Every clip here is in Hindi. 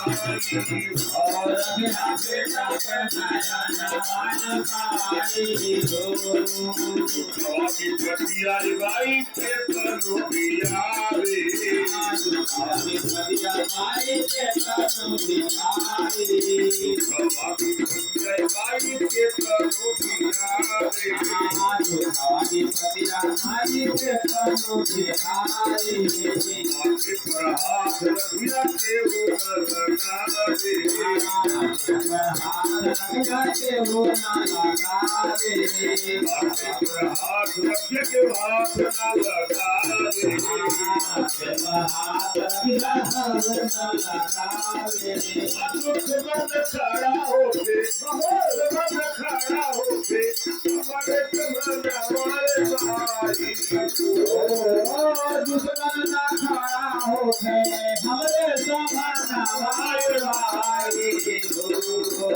और मेरा बेटा बनाया नवाया माई हो स्वामी पतिया भाई के करो बिहारी स्वामी पतिया माई के करो बिहारी स्वामी पतिया भाई के करो बिहारी स्वामी पतिया माई के करो बिहारी माथे पर हाथ रखिया के वो लगा दे हाथ के वो ना लगा दे माथे पर हाथ रखिया के हाथ ना लगा दे हाथ रखिया ना लगा दे दुख बंद खड़ा होके बहुत बंद खड़ा होके हमारे तुम्हारा वाले भाई दुश्मन ना खड़ा होके हमरे जमाना वाले भाई दुश्मन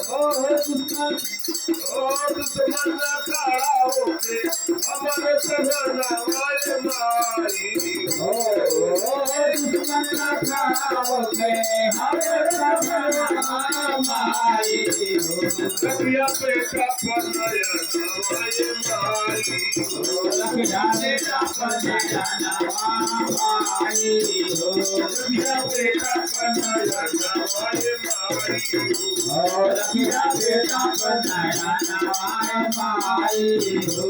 दुश्मन ना खड़ा होके हमारे तुम्हारा वाले भाई दुश्मन ना खड़ा होके हमरे जमाना भाई कटिया पे का पनाया नवाए माई लखना बेटा बनाया नवाई हो कटिया पे का पनाया नवाए माई लखना बेटा बनाया नवाई हो